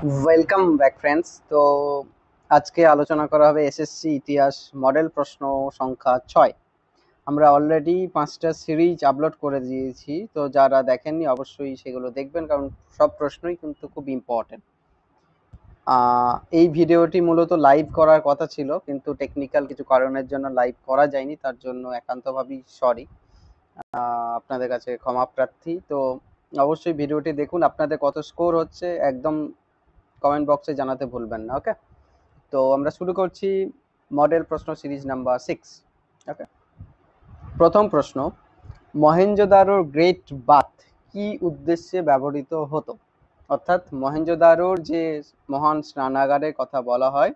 Welcome back friends. তো আজকে আলোচনা করা হবে এসএসসি ইতিহাস মডেল প্রশ্ন সংখ্যা 6। আমরা অলরেডি 5টা সিরিজ আপলোড করে দিয়েছি, তো যারা দেখেননি অবশ্যই সেগুলো দেখবেন, কারণ সব প্রশ্নই কিন্তু খুব ইম্পর্টেন্ট। এই ভিডিওটি মূলত লাইভ করার কথা ছিল, কিন্তু টেকনিক্যাল কিছু কারণের জন্য লাইভ করা যায়নি, তার জন্য একান্তভাবেই সরি, আপনাদের কাছে ক্ষমা প্রার্থী। তো অবশ্যই ভিডিওটি দেখুন, আপনাদের কত স্কোর হচ্ছে একদম কমেন্ট বক্সে জানাতে ভুলবেন না। ওকে, তো আমরা শুরু করছি মডেল প্রশ্ন সিরিজ নাম্বার 6। ওকে, প্রথম প্রশ্ন, মহেঞ্জোদারোর গ্রেট বাথ কি উদ্দেশ্যে ব্যবহৃত হতো? অর্থাৎ মহেঞ্জোদারোর যে মহান স্নানাগারের কথা বলা হয়,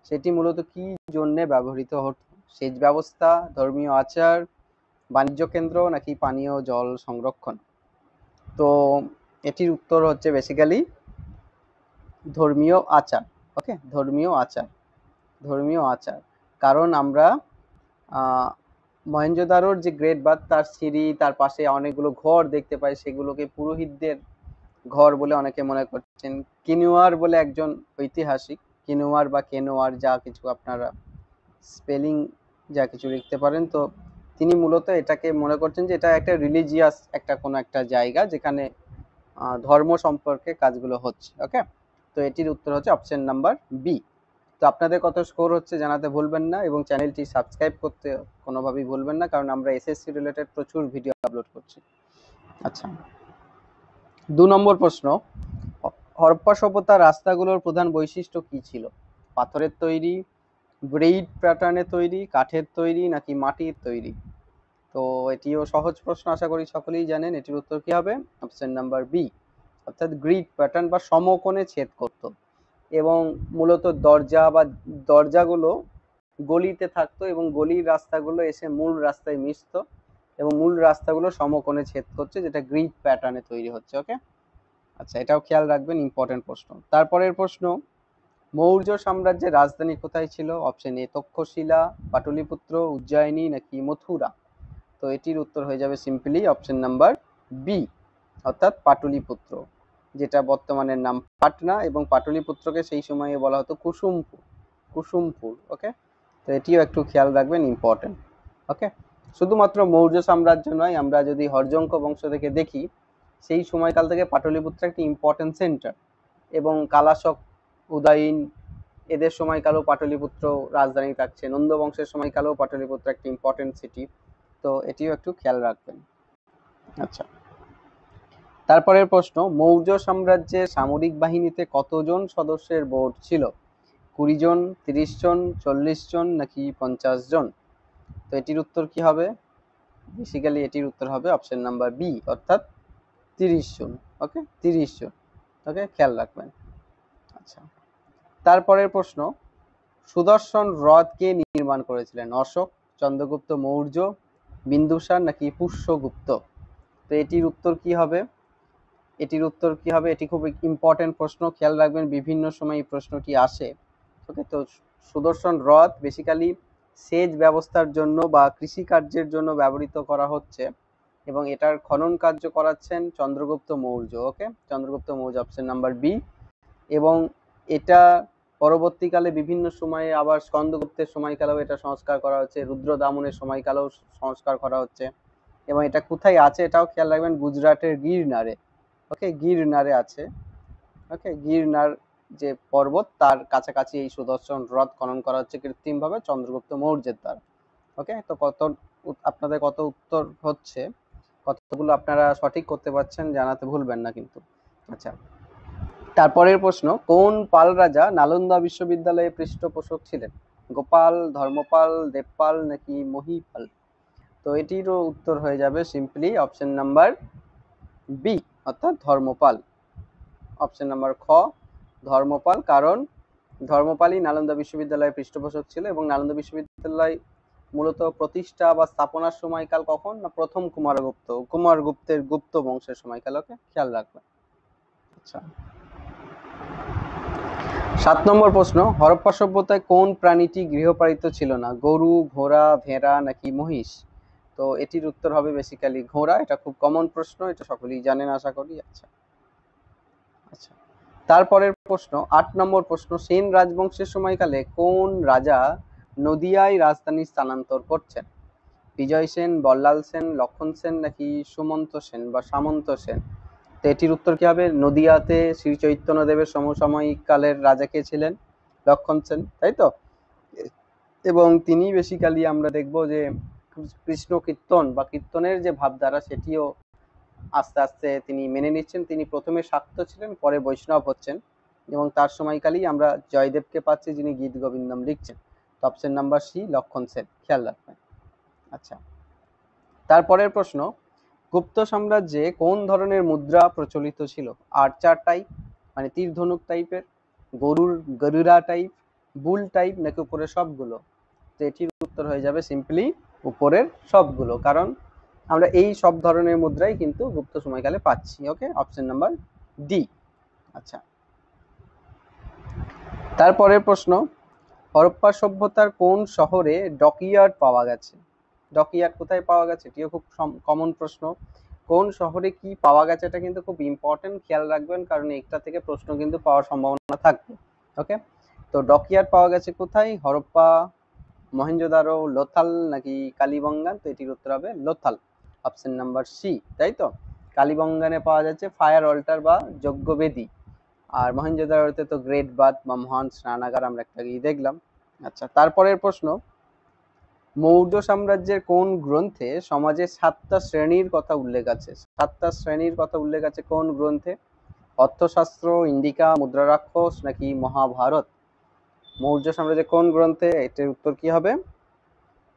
সেটি মূলত কি জন্য ব্যবহৃত হতো? সেচ ব্যবস্থা, ধর্মীয় আচার, বাণিজ্য কেন্দ্র নাকি পানীয় জল সংরক্ষণ? তো এটির উত্তর হচ্ছে বেসিক্যালি ধর্মীয় আচার। ওকে, ধর্মীয় আচার। কারণ আমরা মহেঞ্জোদারোর যে গ্রেট বাথ, তার সিঁড়ি, তার পাশে অনেকগুলো ঘর দেখতে পাই, সেগুলোকে পুরোহিতদের ঘর বলে অনেকে মনে করছেন। কিনুয়ার বলে একজন ঐতিহাসিক, কিনুয়ার বা কেনোয়ার, যা কিছু আপনারা স্পেলিং যা কিছু লিখতে পারেন, তো তিনি মূলত এটাকে মনে করছেন যে এটা একটা রিলিজিয়াস একটা কোনো একটা জায়গা, যেখানে ধর্ম সম্পর্কে কাজগুলো হচ্ছে। ওকে, তো এটির উত্তর হচ্ছে অপশন নাম্বার বি। তো আপনাদের কত স্কোর হচ্ছে জানাতে ভুলবেন না, এবং চ্যানেলটি সাবস্ক্রাইব করতে কোনোভাবেই ভুলবেন না, কারণ আমরা এসএসসি রিলেটেড প্রচুর ভিডিও আপলোড করছি। আচ্ছা, 2 নম্বর প্রশ্ন, হরপ্পা সভ্যতার রাস্তাগুলোর প্রধান বৈশিষ্ট্য কি ছিল? পাথরের তৈরি, ব্রেইড প্যাটার্নের তৈরি, কাঠের তৈরি নাকি মাটির তৈরি? তো এটিও সহজ প্রশ্ন, আশা করি সকলেই জানেন। এটির উত্তর কি হবে? অপশন নাম্বার বি, অর্থাৎ গ্রিড প্যাটার্ন বা সমকোণে ছেদ করত, এবং মূলত দরজাগুলো গলিতে থাকতো, এবং গলির রাস্তাগুলো এসে মূল রাস্তায় মিশতো, এবং মূল রাস্তাগুলো সমকোণে ছেদ করছে, যেটা গ্রিড প্যাটার্নে তৈরি হচ্ছে। ওকে, আচ্ছা, এটাও খেয়াল রাখবেন, ইম্পর্টেন্ট প্রশ্ন। তারপরের প্রশ্ন, মৌর্য সাম্রাজ্যের রাজধানী কোথায় ছিল? অপশন এ তক্ষশিলা, পাটলিপুত্র, উজ্জয়িনী নাকি মথুরা? তো এটির উত্তর হয়ে যাবে সিম্পলি অপশন নাম্বার বি, অর্থাৎ পাটলিপুত্র, যেটা বর্তমানের নাম পাটনা, এবং পাটলিপুত্রকে সেই সময়ে বলা হতো কুসুমপুর। ওকে, তো এটিও একটু খেয়াল রাখবেন, ইম্পর্টেন্ট। ওকে, শুধুমাত্র মৌর্য সাম্রাজ্য নয়, আমরা যদি হর্যঙ্ক বংশ থেকে দেখি, সেই সময়কাল থেকে পাটলিপুত্র একটি ইম্পর্টেন্ট সেন্টার, এবং কালাশক, উদয়ন, এদের সময়কালেও পাটলিপুত্র রাজধানী থাকছে। নন্দ বংশের সময়কালেও পাটলিপুত্র একটি ইম্পর্টেন্ট সিটি, তো এটিও একটু খেয়াল রাখবেন। আচ্ছা, তারপরের প্রশ্ন, মৌর্য সাম্রাজ্যের সামরিক বাহিনীতে কতজন সদস্যের বোর্ড ছিল? 20 জন, 30 জন, 40 জন নাকি 50 জন? তো এটির উত্তর কি হবে? বেসিক্যালি এটির উত্তর হবে অপশন নাম্বার বি, অর্থাৎ 30 জন। ওকে, 30 জন। ওকে, খেয়াল রাখবেন। আচ্ছা, তারপরের প্রশ্ন, সুদর্শন হ্রদ কে নির্মাণ করেছিলেন? অশোক, চন্দ্রগুপ্ত মৌর্য, বিন্দুসার নাকি পুষ্যগুপ্ত? তো এটির উত্তর কি হবে? এটি খুব ইম্পর্টেন্ট প্রশ্ন, খেয়াল রাখবেন, বিভিন্ন সময় এই প্রশ্নটি আসে। ওকে, তো সুদর্শন হ্রদ বেসিক্যালি সেচ ব্যবস্থার জন্য বা কৃষি কার্যের জন্য ব্যবহৃত করা হচ্ছে, এবং এটার খনন কার্য করাচ্ছেন Chandragupta Maurya. Okay, Chandragupta Maurya, option number B. এবং এটা পরবর্তীকালে বিভিন্ন সময়ে আবার স্কন্দগুপ্তের সময়কালেও এটা সংস্কার করা হচ্ছে, রুদ্রদামনের সময়কালেও সংস্কার করা হচ্ছে, এবং এটা কোথায় আছে এটাও খেয়াল রাখবেন, গুজরাটের গিরনারে। ওকে, গিরনারে আছে। ওকে, গিরনার যে পর্বত, তার কাছাকাছি এই সুদর্শন হ্রদ খনন করা হচ্ছে কৃত্রিমভাবে চন্দ্রগুপ্ত মৌর্যের দ্বারা। ওকে, তো আপনাদের কত উত্তর হচ্ছে, কতগুলো আপনারা সঠিক করতে পারছেন জানাতে ভুলবেন না কিন্তু। আচ্ছা, তারপরের প্রশ্ন, কোন পাল রাজা নালন্দা বিশ্ববিদ্যালয়ে পৃষ্ঠপোষক ছিলেন? গোপাল, ধর্মপাল, দেবপাল নাকি মহিপাল? তো এটিরও উত্তর হয়ে যাবে সিম্পলি অপশন নাম্বার বি, অর্থাৎ ধর্মপাল। অপশন নাম্বার খ, ধর্মপাল। কারণ ধর্মপালই নালন্দা বিশ্ববিদ্যালয়ের পৃষ্ঠপোষক ছিল, এবং নালন্দা বিশ্ববিদ্যালয় মূলত প্রতিষ্ঠা বা স্থাপনার সময়কাল কখন? না প্রথম কুমারগুপ্তের গুপ্ত বংশের সময়কাল। ওকে, খেয়াল রাখবেন। আচ্ছা, 7 নম্বর প্রশ্ন, হরপ্পা সভ্যতায় কোন প্রাণীটি গৃহপালিত ছিল না? গরু, ঘোড়া, ভেড়া নাকি মহিষ? তো এটির উত্তর হবে বেসিক্যালি ঘোড়া। এটা খুব কমন প্রশ্ন, এটা সকলেই জানেন আশা করি। আচ্ছা, তারপরের প্রশ্ন 8 নম্বর প্রশ্ন, সেন রাজবংশের সময়কালে কোন রাজা নদিয়ায় রাজধানী স্থানান্তর করছেন? বিজয় সেন, বল্লাল সেন, লক্ষণ সেন নাকি সুমন্ত সেন বা সামন্ত সেন? তো এটির উত্তর কি হবে? নদিয়াতে শ্রী চৈতন্যদেবের সমসাময়িক কালের রাজা কে ছিলেন? লক্ষণ সেন, তাই তো। এবং তিনি বেসিক্যালি আমরা দেখব যে কৃষ্ণ কীর্তন বা কীর্তনের যে ভাবধারা সেটিও আস্তে আস্তে তিনি মেনে নিচ্ছেন। তিনি প্রথমে শাক্ত ছিলেন, পরে বৈষ্ণব হচ্ছেন, এবং তার সময়কালেই আমরা জয়দেবকে পাচ্ছি যিনি গীত গোবিন্দম লিখছেন। তো অপশন নাম্বার সি, লক্ষণ সেন, খেয়াল রাখবেন। আচ্ছা, তারপরের প্রশ্ন, গুপ্ত সাম্রাজ্যে কোন ধরনের মুদ্রা প্রচলিত ছিল? আর্চার টাইপ মানে তীর ধনুক টাইপের, গরুরা টাইপ, বুল টাইপ নাকি উপরের সবগুলো? তো এটির উত্তর হয়ে যাবে সিম্পলি উপরের সবগুলো, কারণ আমরা এই সব ধরনের মুদ্রাই কিন্তু গুপ্ত সময়কালে পাচ্ছি। ওকে, অপশন নাম্বার ডি। আচ্ছা, তারপরের প্রশ্ন, হরপ্পা সভ্যতার কোন শহরে ডকইয়ার্ড পাওয়া গেছে? ডকইয়ার্ড কোথায় পাওয়া গেছে? এটিও খুব কমন প্রশ্ন। কোন শহরে কি পাওয়া গেছে এটা কিন্তু খুব ইম্পর্টেন্ট, খেয়াল রাখবেন, কারণ এটা থেকে প্রশ্ন কিন্তু পাওয়ার সম্ভাবনা থাকবে। ওকে, তো ডকইয়ার্ড পাওয়া গেছে কোথায়? হরপ্পা, মহেঞ্জোদারো, লোথাল নাকি কালীবঙ্গান? তো এটির উত্তর হবে লোথাল, অপশন নাম্বার সি, তাই তো। কালীবঙ্গানে পাওয়া যাচ্ছে ফায়ার অল্টার বা যজ্ঞবেদী, আর মহেঞ্জোদারোতে তো গ্রেট বাথ বা মহান স্নানাগার আমরা একটা দেখলাম। আচ্ছা, তারপরের প্রশ্ন, মৌর্য সাম্রাজ্যের কোন গ্রন্থে সমাজের 7টা শ্রেণীর কথা উল্লেখ আছে? 7টা শ্রেণীর কথা উল্লেখ আছে কোন গ্রন্থে? অর্থশাস্ত্র, ইন্ডিকা, মুদ্রারাক্ষস নাকি মহাভারত? মৌর্য সাম্রাজ্যের কোন গ্রন্থে? এটার উত্তর কি হবে?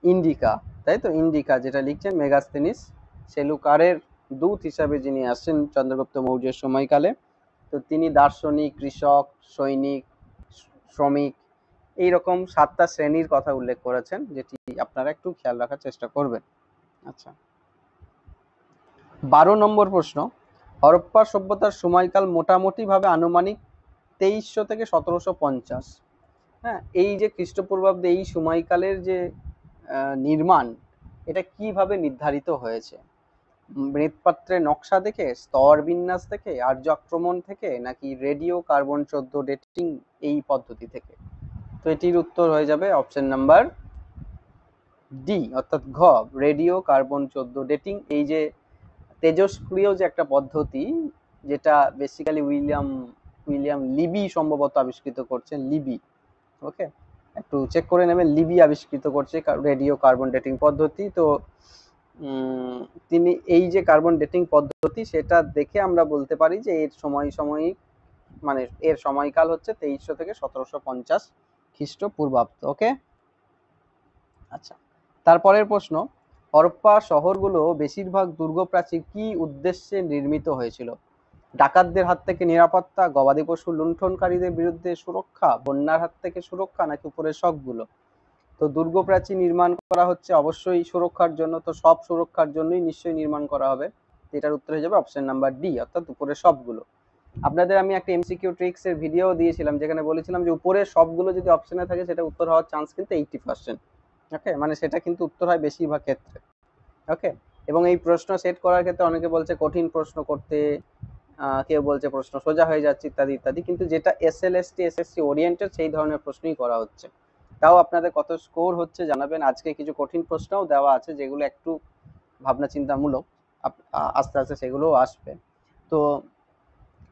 ইন্ডিকা, তাই তো। ইন্ডিকা যেটা লিখছেন মেগাস্থেনিস সেলুকারের দূত হিসাবে যিনি আসছেন চন্দ্রগুপ্ত মৌর্যের সময়কালে। তো তিনি দার্শনিক, কৃষক, সৈনিক, শ্রমিক, এইরকম 7টা শ্রেণীর কথা উল্লেখ করেছেন, যেটি আপনারা একটু খেয়াল রাখার চেষ্টা করবেন। আচ্ছা, 12 নম্বর প্রশ্ন, হরপ্পা সভ্যতার সময়কাল মোটামুটি ভাবে আনুমানিক 2300 থেকে 1750। হ্যাঁ, এই যে খ্রিস্টপূর্বাব্দে এই সময়কালের যে নির্মাণ, এটা কিভাবে নির্ধারিত হয়েছে? মৃৎপাত্রের নকশা দেখে, স্তর বিন্যাস থেকে, আর্য আক্রমণ থেকে নাকি রেডিও কার্বন 14 ডেটিং এই পদ্ধতি থেকে? তো এটির উত্তর হয়ে যাবে অপশন নাম্বার ডি, অর্থাৎ ঘ, রেডিও কার্বন 14 ডেটিং। এই যে তেজস্ক্রিয় যে একটা পদ্ধতি, যেটা বেসিক্যালি উইলিয়াম লিবি সম্ভবত আবিষ্কৃত করছেন, লিবি। ওকে, একটু চেক করে নেবেন, লিবি আবিষ্কৃত করছে রেডিও কার্বন ডেটিং পদ্ধতি। তো তিনি এই যে কার্বন ডেটিং পদ্ধতি, সেটা দেখে আমরা বলতে পারি যে এর সাময়িক মানে এর সময়কাল হচ্ছে 2300 থেকে 1750 খ্রিস্টপূর্বাব্দ। ওকে, আচ্ছা, তারপরের প্রশ্ন, হরপ্পা শহরগুলো বেশিরভাগ দুর্গ প্রাচীর কি উদ্দেশ্যে নির্মিত হয়েছিল? ডাকাতদের হাত থেকে নিরাপত্তা, গবাদি পশু লুণ্ঠনকারীদের বিরুদ্ধে সুরক্ষা, বন্যার হাত থেকে সুরক্ষা নাকি উপরের সবগুলো? তো দুর্গ প্রাচীর নির্মাণ করা হচ্ছে অবশ্যই সুরক্ষার জন্য, তো সব সুরক্ষার জন্যই নিশ্চয়ই নির্মাণ করা হবে। এটার উত্তর হয়ে যাবে অপশন নাম্বার ডি, অর্থাৎ উপরের সবগুলো। আপনাদের আমি একটা এমসিকিউ ট্রিক্স এর ভিডিও দিয়েছিলাম, যেখানে বলেছিলাম যে উপরের সবগুলো যদি অপশনে থাকে সেটা উত্তর হওয়ার চান্স কিন্তু 80%। ওকে, মানে সেটা কিন্তু উত্তর হয় বেশিরভাগ ক্ষেত্রে। ওকে, এবং এই প্রশ্ন সেট করার ক্ষেত্রে অনেকে বলছে কঠিন প্রশ্ন করতে, কেউ বলছে প্রশ্ন সোজা হয়ে যাচ্ছে, ইত্যাদি ইত্যাদি, কিন্তু যেটা এসএলএসটি এসএসসি ওরিয়েন্টেড সেই ধরনের প্রশ্নই করা হচ্ছে। তাও আপনাদের কত স্কোর হচ্ছে জানাবেন। আজকে কিছু কঠিন প্রশ্নও দেওয়া আছে যেগুলো একটু ভাবনা চিন্তামূলক, আস্তে আস্তে সেগুলোও আসবে। তো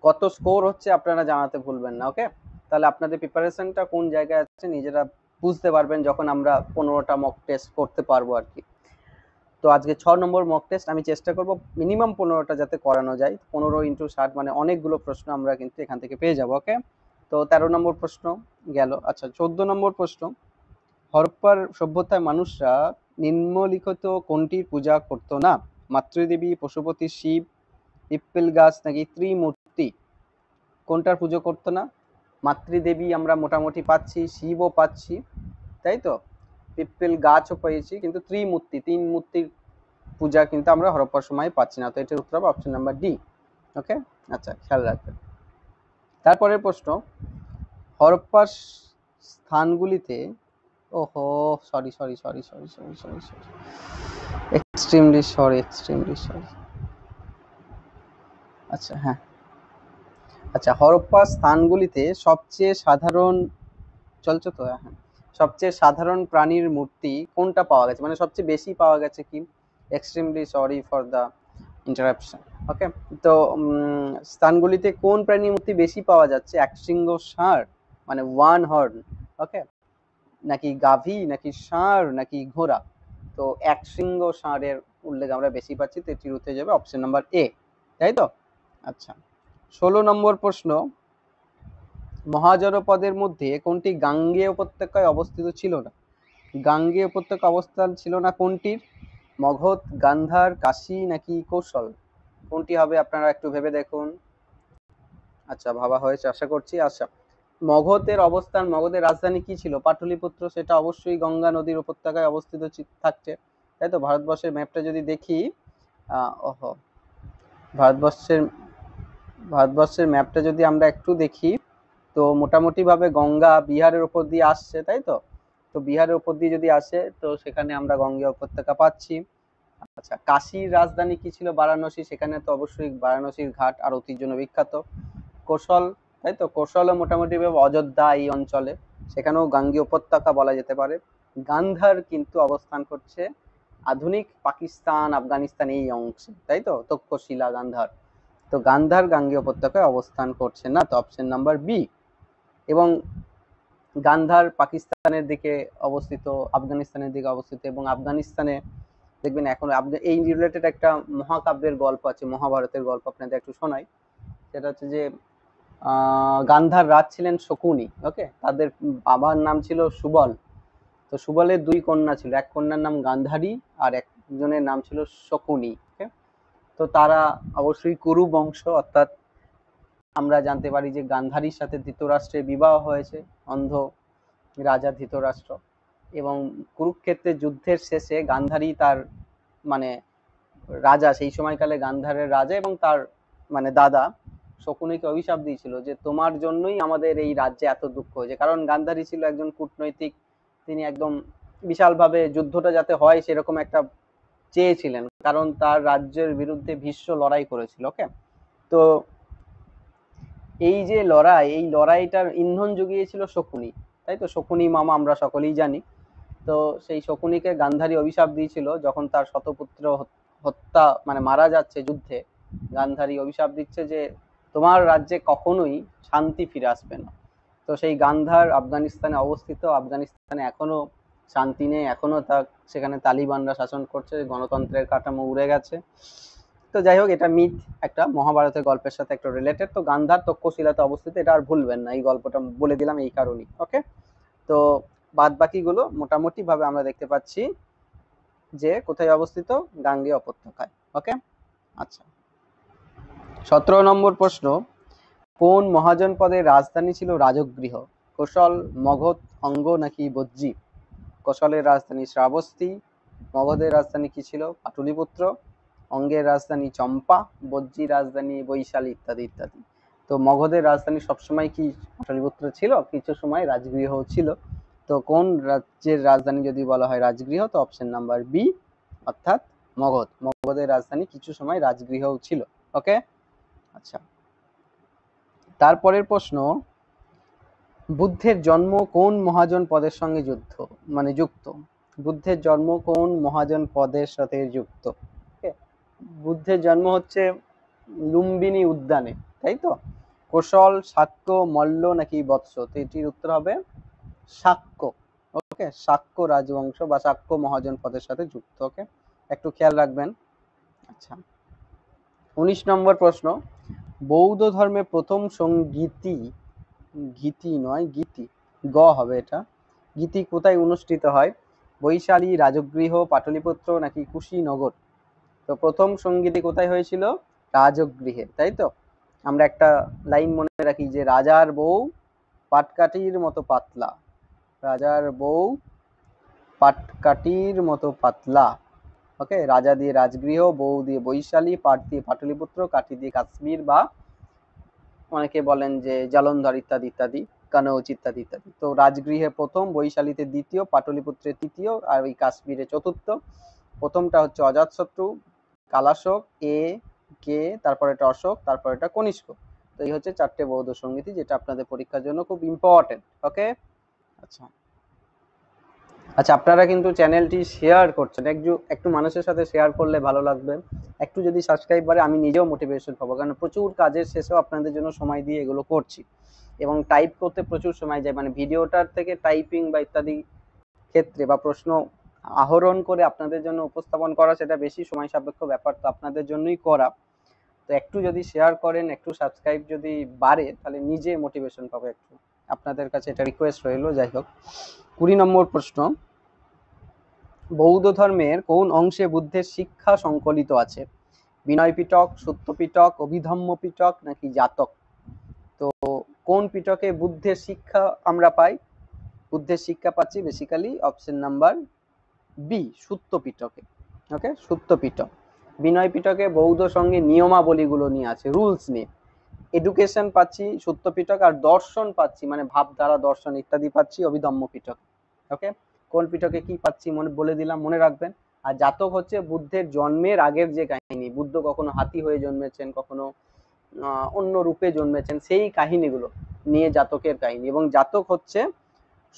কত স্কোর হচ্ছে আপনারা জানাতে ভুলবেন না। ওকে, তাহলে আপনাদের প্রিপারেশনটা কোন জায়গায় আছে নিজেরা বুঝতে পারবেন যখন আমরা 15টা মক টেস্ট করতে পারবো আর কি। তো আজকে 6 নম্বর মক টেস্ট আমি চেষ্টা করব মিনিমাম 15টা যাতে করানো যায়। 15 ইন্টু 60 মানে অনেকগুলো প্রশ্ন আমরা কিন্তু এখান থেকে পেয়ে যাব। ওকে, তো 13 নম্বর প্রশ্ন গেল। আচ্ছা, 14 নম্বর প্রশ্ন, হরপ্পার সভ্যতায় মানুষরা নিম্নলিখিত কোনটির পূজা করতো না? মাতৃদেবী, পশুপতি, শিব, পিপ্পল গাছ নাকি ত্রিমূর্তি? কোনটার পুজো করতো না? মাতৃদেবী আমরা মোটামুটি পাচ্ছি, শিবও পাচ্ছি, তাই তো, পিপ্পল গাছও পেয়েছি, কিন্তু ত্রিমূর্তি, 3 মূর্তির পূজা কিন্তু আমরা হরপ্পার সময় পাচ্ছি না। তো এটার উত্তর হবে অপশন নাম্বার ডি। ওকে, আচ্ছা, খেয়াল রাখবেন। তারপরের প্রশ্ন, হরপ্পার স্থানগুলিতে, ওহো sorry sorry sorry sorry sorry sorry sorry extremely sorry. আচ্ছা, হ্যাঁ, আচ্ছা, হরপ্পা স্থানগুলিতে সবচেয়ে সাধারণ, চলছে তো, হ্যাঁ, সবচেয়ে সাধারণ প্রাণীর মূর্তি কোনটা পাওয়া গেছে, মানে সবচেয়ে বেশি পাওয়া গেছে কি? Extremely sorry for the interruption. Okay, তো স্থানগুলিতে কোন প্রাণীর মূর্তি বেশি পাওয়া যাচ্ছে? একশৃঙ্গ ষাঁড়, মানে ওয়ান হর্ন, ওকে, নাকি গাভী, নাকি ষাঁড়, নাকি ঘোড়া? তো একশৃঙ্গ ষাঁড়ের উল্লেখ আমরা বেশি পাচ্ছি, তো এটির উত্তর যাবে অপশন নাম্বার এ, তাই তো? আচ্ছা, 16 নম্বর প্রশ্ন, মহাজনপদের মধ্যে কোনটি গাঙ্গেয় উপত্যকায় অবস্থিত ছিল না? গাঙ্গেয় উপত্যকা অবস্থান ছিল না কোনটির? মগধ, গান্ধার, কাশী, নাকি কৌশল? কোনটি হবে আপনারা একটু ভেবে দেখুন। আচ্ছা, ভাবা হয়েছে আশা করছি। আচ্ছা, মগধের অবস্থান, মগধের রাজধানী কি ছিল? পাটলিপুত্র, সেটা অবশ্যই গঙ্গা নদীর উপত্যকায় অবস্থিত থাকছে, তাই তো? ভারতবর্ষের ম্যাপটা যদি দেখি, ওহো, ভারতবর্ষের ভারতবর্ষের ম্যাপটা যদি আমরা একটু দেখি, তো মোটামুটি ভাবে গঙ্গা বিহারের উপর দিয়ে আসছে, তাই তো? তো বিহারের উপর দিয়ে যদি আসে, তো সেখানে আমরা গঙ্গা উপত্যকা পাচ্ছি। আচ্ছা, কাশীর রাজধানী কি ছিল? বারাণসী, সেখানে তো অবশ্যই বারাণসীর ঘাট আরতির জন্য বিখ্যাত। কৌশল, তাই তো? কৌশলও মোটামুটি ভাবে অযোধ্যা এই অঞ্চলে, সেখানেও গাঙ্গেয় উপত্যকা বলা যেতে পারে। গান্ধার কিন্তু অবস্থান করছে আধুনিক পাকিস্তান, আফগানিস্তান এই অংশে, তাই তো? তক্ষশিলা, গান্ধার। তো গান্ধার গাঙ্গেয় উপত্যকায় অবস্থান করছে না, তো অপশন নাম্বার বি। এবং গান্ধার পাকিস্তানের দিকে অবস্থিত, আফগানিস্তানের দিকে অবস্থিত, এবং আফগানিস্তানে দেখবেন এখন এই রিলেটেড একটা মহাকাব্যের গল্প আছে, মহাভারতের গল্প আপনাদের একটু শোনাই। সেটা হচ্ছে যে গান্ধার রাজ ছিলেন শকুনি, ওকে, তাদের বাবার নাম ছিল সুবল। তো সুবলের দুই কন্যা ছিল, এক কন্যার নাম গান্ধারী আর একজনের নাম ছিল শকুনি, ওকে। তো তারা অবশ্যই কুরু বংশ, অর্থাৎ আমরা জানতে পারি যে গান্ধারীর সাথে ধৃতরাষ্ট্রের বিবাহ হয়েছে, অন্ধ রাজা ধৃতরাষ্ট্র। এবং কুরুক্ষেত্রের যুদ্ধের শেষে গান্ধারী তার, মানে রাজা সেই সময়কালে গান্ধারের রাজা এবং তার মানে দাদা শকুনিকে অভিশাপ দিয়েছিল যে তোমার জন্যই আমাদের এই রাজ্যে এত দুঃখ হয়েছে, কারণ গান্ধারী ছিল একজন কূটনৈতিক, তিনি একদম বিশালভাবে যুদ্ধটা যাতে হয় সেরকম একটা চেয়েছিলেন, কারণ তার রাজ্যের বিরুদ্ধে ভীষ্ম লড়াই করেছিল, ওকে। তো এই যে লড়াই, এই লড়াইটার ইন্ধন জুগিয়েছিল শকুনি, তাই তো? শকুনি মামা আমরা সকলেই জানি। তো সেই শকুনিকে গান্ধারী অভিশাপ দিয়েছিল, যখন তার শতপুত্র হত্যা, মানে মারা যাচ্ছে যুদ্ধে, গান্ধারী অভিশাপ দিচ্ছে যে তোমার রাজ্যে কখনোই শান্তি ফিরে আসবে না। তো সেই গান্ধার আফগানিস্তানে অবস্থিত, আফগানিস্তানে এখনো শান্তি নেই, এখনো সেখানে তালিবানরা শাসন করছে, গণতন্ত্রের কাঠামো উড়ে গেছে। তো যাই হোক, এটা মিথ, একটা মহাভারতের গল্পের সাথে একটা রিলেটেড। তো গান্ধার তক্ষশিলাতে অবস্থিত, এটা আর ভুলবেন না, এই গল্পটা বলে দিলাম এই কারণেই, ওকে। তো বাদ বাকিগুলো মোটামুটি ভাবে আমরা দেখতে পাচ্ছি যে কোথায় অবস্থিত, গাঙ্গেয় উপত্যকায়, ওকে। আচ্ছা, 17 নম্বর প্রশ্ন, কোন মহাজনপদের রাজধানী ছিল রাজগৃহ? কৌশল, মগধ, অঙ্গ, নাকি বজ্জী? কৌশলের রাজধানী শ্রাবস্তী, মগধের রাজধানী কি ছিল? পাটলিপুত্র, অঙ্গের রাজধানী চম্পা, বজ্জীর রাজধানী বৈশালী, ইত্যাদি ইত্যাদি। তো মগধের রাজধানী সবসময় কি পাটলিপুত্র ছিল? কিছু সময় রাজগৃহ ছিল। তো কোন রাজ্যের রাজধানী যদি বলা হয় রাজগৃহ, তো অপশন নাম্বার বি, অর্থাৎ মগধ। মগধের রাজধানী কিছু সময় রাজগৃহ ছিল, ওকে। আচ্ছা, তারপরের প্রশ্ন, বুদ্ধের জন্ম কোন মহাজন পদের সঙ্গে যুক্ত? বুদ্ধের জন্ম কোন মহাজন পদের সাথে যুক্ত? বুদ্ধের জন্ম হচ্ছে লুম্বিনী উদ্যানে, তাই তো? কোশল, শাক্য, মল্ল, নাকি বৎস? তো এটির উত্তর হবে শাক্য, ওকে। শাক্য রাজবংশ বা শাক্য মহাজন পদের সাথে যুক্ত, ওকে, একটু খেয়াল রাখবেন। আচ্ছা, 19 নম্বর প্রশ্ন, বৌদ্ধ ধর্মের প্রথম সঙ্গীতি, গীতি নয় গীতি, গ হবে এটা, গীতি কোথায় অনুষ্ঠিত হয়? বৈশালী, রাজগৃহ, পাটলিপুত্র, নাকি কুশীনগর? তো প্রথম সঙ্গীতি কোথায় হয়েছিল? রাজগৃহে, তাই তো? আমরা একটা লাইন মনে রাখি যে রাজার বউ পাটকাঠির মতো পাতলা, রাজার বউ পাটকাঠির মতো পাতলা, ওকে। রাজা দিয়ে রাজগৃহ, বউ দিয়ে বৈশালী, পাট দিয়ে পাটলিপুত্র, কাঠি দিয়ে কাশ্মীর বা অনেকে বলেন যে জালন্ধর, ইত্যাদি ইত্যাদি, কানৌজ, ইত্যাদি ইত্যাদি। তো রাজগৃহে প্রথম, বৈশালীতে দ্বিতীয়, পাটলিপুত্রে তৃতীয়, আর ওই কাশ্মীরে চতুর্থ। প্রথমটা হচ্ছে অজাতশত্রু, কালাশোক, কে, তারপর এটা অশোক, তারপর এটা কনিষ্ক। তো এই হচ্ছে 4টে বৌদ্ধ সংগীতি, যেটা আপনাদের পরীক্ষার জন্য খুব ইম্পর্টেন্ট। ওকে, আচ্ছা আচ্ছা, আপনারা কিন্তু চ্যানেলটি শেয়ার করছেন, একটু মানুষের সাথে শেয়ার করলে ভালো লাগবে। একটু যদি সাবস্ক্রাইব বাড়ে আমি নিজেও মোটিভেশন পাবো, কারণ প্রচুর কাজের শেষেও আপনাদের জন্য সময় দিয়ে এগুলো করছি, এবং টাইপ করতে প্রচুর সময় যায়, মানে ভিডিওটার থেকে টাইপিং বা ইত্যাদি ক্ষেত্রে বা প্রশ্ন আহরণ করে আপনাদের জন্য উপস্থাপন করা সেটা বেশি সময় সাপেক্ষ ব্যাপার, তো আপনাদের জন্যই করা। তো একটু যদি শেয়ার করেন, একটু সাবস্ক্রাইব যদি বাড়ে, তাহলে নিজে মোটিভেশন পাবো একটু, আপনাদের কাছে এটা রিকোয়েস্ট রইলো। যাই হোক, 20 নম্বর প্রশ্ন, বৌদ্ধ ধর্মের কোন অংশে বুদ্ধের শিক্ষা সংকলিত আছে? বিনয় পিটক, সত্য পিটক, অভিধম্ম পিটক নাকি জাতক? তো কোন পিটকে বুদ্ধের শিক্ষা আমরা পাই? বুদ্ধের শিক্ষা পাচ্ছি বেসিক্যালি অপশন নাম্বার বি, সূত্র পিটকে। ওকে, সূত্র পিটক। বিনয় পিটকে বৌদ্ধ সঙ্গে নিয়মাবলীগুলো নিয়ে আছে, রুলস নিয়ে। এডুকেশন পাচ্ছি সূত্র পিটক, আর দর্শন পাচ্ছি মানে ভাবধারা দর্শন ইত্যাদি পাচ্ছি অভিধম্ম পিটক। ওকে, কোন পিটকে কি পাচ্ছি মনে বলে দিলাম, মনে রাখবেন। আর জাতক হচ্ছে বুদ্ধের জন্মের আগের যে কাহিনী, বুদ্ধ কখনো হাতি হয়ে জন্মেছেন, কখনো অন্য রূপে জন্মেছেন, সেই কাহিনীগুলো নিয়ে জাতকের কাহিনী, এবং জাতক হচ্ছে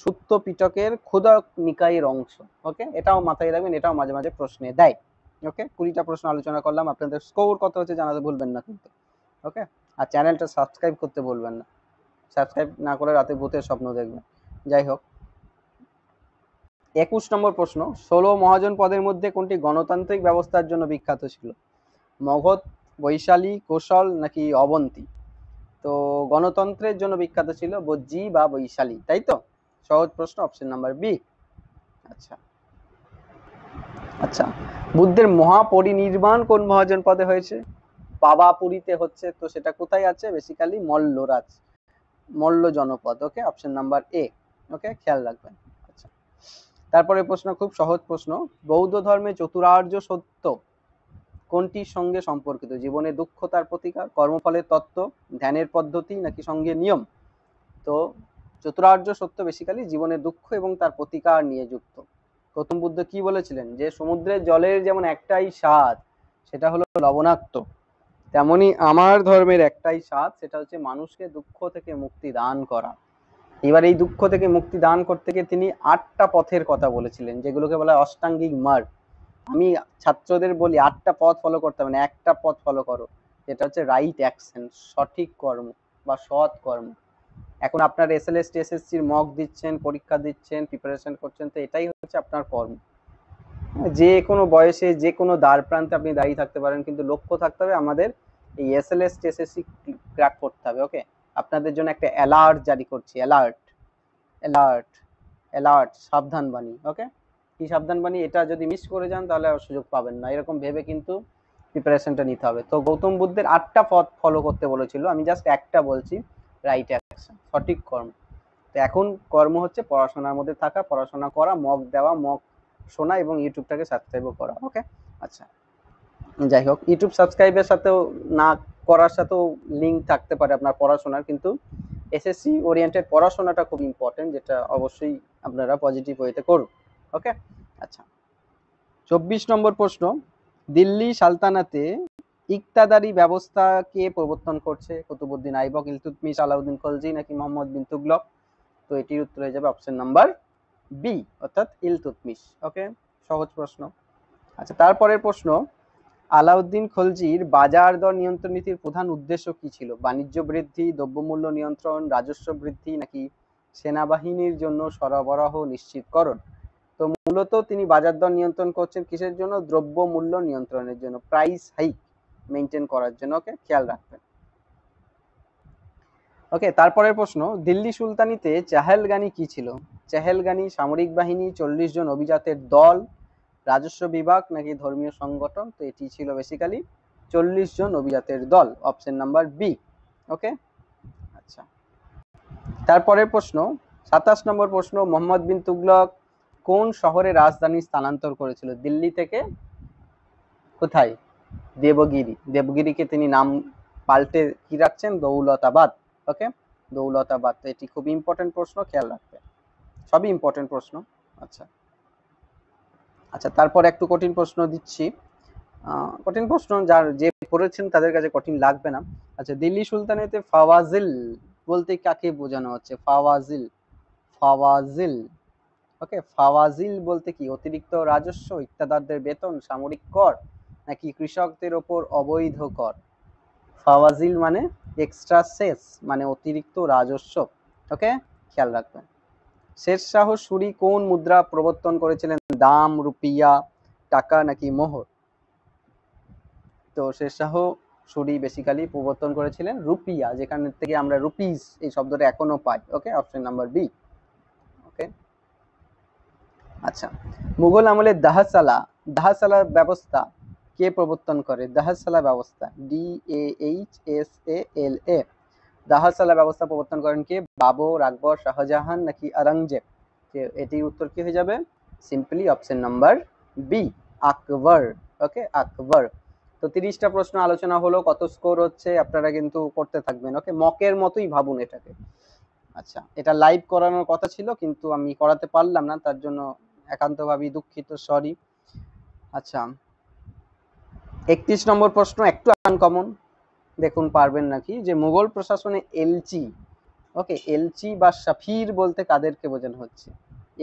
সূত্র পিটকের ক্ষুদক নিকায়ের অংশ। ওকে, এটাও মাথায় রাখবেন, এটাও মাঝে মাঝে প্রশ্নে দেয়। ওকে, 20টা প্রশ্ন আলোচনা করলাম, আপনাদের স্কোর কত হচ্ছে জানাতে ভুলবেন না কিন্তু। ওকে, আর চ্যানেলটা সাবস্ক্রাইব করতে বলবেন না, সাবস্ক্রাইব না করে রাতে ভূতের স্বপ্ন দেখবেন। যাই হোক, 21 নম্বর প্রশ্ন, 16 মহাজন পদের মধ্যে কোনটি গণতান্ত্রিক ব্যবস্থার জন্য বিখ্যাত ছিল? মগধ, বৈশালী, কোশল নাকি অবন্তী? তো গণতন্ত্রের জন্য বিখ্যাত ছিল বজ্জী বা বৈশালী, তাই তো? সহজ প্রশ্ন, অপশন নাম্বার বি। আচ্ছা আচ্ছা, বুদ্ধের মহাপরিনির্বাণ কোন মহাজন পদে হয়েছে? পাবাপুরীতে হচ্ছে, তো সেটা কোথায় আছে? বেসিক্যালি মল্লরাজ, মল্ল জনপদ। ওকে, অপশন নাম্বার এ। ওকে, খেয়াল রাখবেন। আচ্ছা, তারপরে প্রশ্ন খুব সহজ প্রশ্ন, বৌদ্ধ ধর্মে চতুরার্য সত্য কোনটির সঙ্গে সম্পর্কিত? জীবনে দুঃখ তার প্রতিকার, কর্মফলের তত্ত্ব, ধ্যানের পদ্ধতি নাকি সঙ্গে নিয়ম? তো চতুরার্য সত্য বেসিক্যালি জীবনে দুঃখ এবং তার প্রতিকার নিয়ে যুক্ত। গৌতম বুদ্ধ কি বলেছিলেন? যে সমুদ্রের জলের যেমন একটাই স্বাদ, সেটা হলো লবণাক্ত, তেমনি আমার ধর্মের একটাই স্বাদ, সেটা হচ্ছে মানুষকে দুঃখ থেকে মুক্তি দান করা। এবার এই দুঃখ থেকে মুক্তি দান করতে গিয়ে তিনি 8টা পথের কথা বলেছিলেন, যেগুলোকে বলা হয় অষ্টাঙ্গিক মার্গ। আমি ছাত্রদের বলি 8টা পথ ফলো করতে হবে না, একটা পথ ফলো করো, যেটা হচ্ছে রাইট অ্যাকশন, সঠিক কর্ম বা সৎ কর্ম। এখন আপনার এসএলএস টিএসএসসির মক দিচ্ছেন, পরীক্ষা দিচ্ছেন, প্রিপারেশন করছেন, তো এটাই হচ্ছে আপনার কর্ম। যে কোনো বয়সে যে কোনো দ্বার প্রান্তে আপনি দাঁড়িয়ে থাকতে পারেন, কিন্তু লক্ষ্য থাকতে হবে আমাদের এই এসএলএস টিএসএসসি ক্র্যাক করতে হবে। ওকে, আপনাদের জন্য একটা অ্যালার্ট জারি করছি, অ্যালার্ট অ্যালার্ট অ্যালার্ট, সাবধান বাণী। ওকে, কি সাবধান বাণী? এটা যদি মিস করে যান তাহলে আর সুযোগ পাবেন না, এরকম ভেবে কিন্তু প্রিপারেশনটা নিতে হবে। তো গৌতম বুদ্ধের 8টা পথ ফলো করতে বলেছিল, আমি জাস্ট একটা বলছি, রাইট অ্যাকশন, সঠিক কর্ম। তো এখন কর্ম হচ্ছে পড়াশোনার মধ্যে থাকা, পড়াশোনা করা, মক দেওয়া, মক শোনা, এবং ইউটিউবটাকে সাবস্ক্রাইবও করা। ওকে, আচ্ছা, যাই হোক, ইউটিউব সাবস্ক্রাইবের সাথেও না করার সাথেও লিঙ্ক থাকতে পারে আপনার পড়াশোনার, কিন্তু এসএসসি ওরিয়েন্টেড পড়াশোনাটা খুব ইম্পর্টেন্ট, যেটা অবশ্যই আপনারা পজিটিভ ওয়েতে করুন। ওকে, আচ্ছা, 24 নম্বর প্রশ্ন, দিল্লি সালতানাতে ইকতাদারি ব্যবস্থা কে প্রবর্তন করছে? কুতুবউদ্দিন আইবক, ইলতুৎমিশ, আলাউদ্দিন খলজি নাকি মোহাম্মদ বিন তুগলক? তো এটির উত্তর হয়ে যাবে অপশন নাম্বার বি, অর্থাৎ ইলতুৎমিশ। ওকে, সহজ প্রশ্ন। আচ্ছা, তারপরের প্রশ্ন, আলাউদ্দিন খলজির বাজার দর নিয়ন্ত্রণ নীতির প্রধান উদ্দেশ্য কি ছিল? বাণিজ্য বৃদ্ধি, দ্রব্যমূল্য নিয়ন্ত্রণ, রাজস্ব বৃদ্ধি নাকি সেনাবাহিনীর জন্য সরবরাহ নিশ্চিতকরণ? তো মূলত তিনি বাজার দর নিয়ন্ত্রণ করছেন কিসের জন্য? দ্রব্য মূল্য নিয়ন্ত্রণের জন্য, প্রাইস হাইক মেনটেন করার জন্য। ওকে, খেয়াল রাখবেন। ওকে, তারপরের প্রশ্ন, দিল্লি সুলতানিতে চেহেলগানি কি ছিল? চেহেলগানি সামরিক বাহিনী, 40 জন অভিজাতের দল, রাজস্ব বিভাগ নাকি ধর্মীয় সংগঠন? তো এটি ছিল বেসিক্যালি 40 জন অভিজাতের দল, অপশন নাম্বার বি। ওকে, আচ্ছা, তারপরের প্রশ্ন 27 নম্বর প্রশ্ন, মোহাম্মদ বিন তুগলক কোন শহরে রাজধানী স্থানান্তর করেছিল? দিল্লি থেকে কোথায়? দেবগিরি। দেবগিরিকে তিনি নাম পাল্টে কি রাখছেন? দৌলতাবাদ। ওকে, দৌলতাবাদ। তো এটি খুব ইম্পর্টেন্ট প্রশ্ন, খেয়াল রাখবে, সবই ইম্পর্টেন্ট প্রশ্ন। আচ্ছা আচ্ছা, তারপর একটু কঠিন প্রশ্ন দিচ্ছি, কঠিন প্রশ্ন, যার যে পড়েছেন তাদের কাছে কঠিন লাগবে না। আচ্ছা, দিল্লি সুলতানেতে ফাওয়াজিল বলতে কাকে বোঝানো হচ্ছে? ফাওয়াজিল, ফাওয়াজিল, ওকে। ফাওয়াজিল বলতে কি? অতিরিক্ত রাজস্ব, ইকতাদারদের বেতন, সামরিক কর, নাকি কৃষকদের ওপর অবৈধ কর? ফাওয়াজিল মানে এক্সট্রা সেস, মানে অতিরিক্ত রাজস্ব, ওকে, খেয়াল রাখবেন। শেরশাহ সূরি কোন মুদ্রা প্রবর্তন করেছিলেন? দাম, রুপিয়া, টাকা, নাকি মোহর? তো শেরশাহ সূরি বেসিক্যালি প্রবর্তন করেছিলেন রুপিয়া, যেখান থেকে আমরা রুপিস এই শব্দটা এখনো পাই, ওকে, অপশন নাম্বার বি, ওকে। আচ্ছা, মুঘল আমলে দাহসালা ব্যবস্থা কে প্রবর্তন করে? দাহসালা ব্যবস্থা, DAHSALA, দাহসালা ব্যবস্থা প্রবর্তন করেন কে? বাবর, আকবর, শাহজাহান, নাকি আওরঙ্গজেব? এটির উত্তর কি হয়ে যাবে? সিম্পলি অপশন নাম্বার বি, আকবর, ওকে, আকবর। তো 30টা প্রশ্ন আলোচনা হলো, কত স্কোর হচ্ছে আপনারা কিন্তু করতে থাকবেন, ওকে, মকের মতোই ভাবুন এটাকে। আচ্ছা, এটা লাইভ করানোর কথা ছিল কিন্তু আমি করাতে পারলাম না, তার জন্য একান্তভাবেই দুঃখিত, সরি। আচ্ছা, 31 নম্বর প্রশ্ন একটু আনকমন, দেখুন পারবেন নাকি। যে মুঘল প্রশাসনে এলচি, ওকে, এলচি বা সাফির বলতে কাদেরকে বোঝানো হচ্ছে?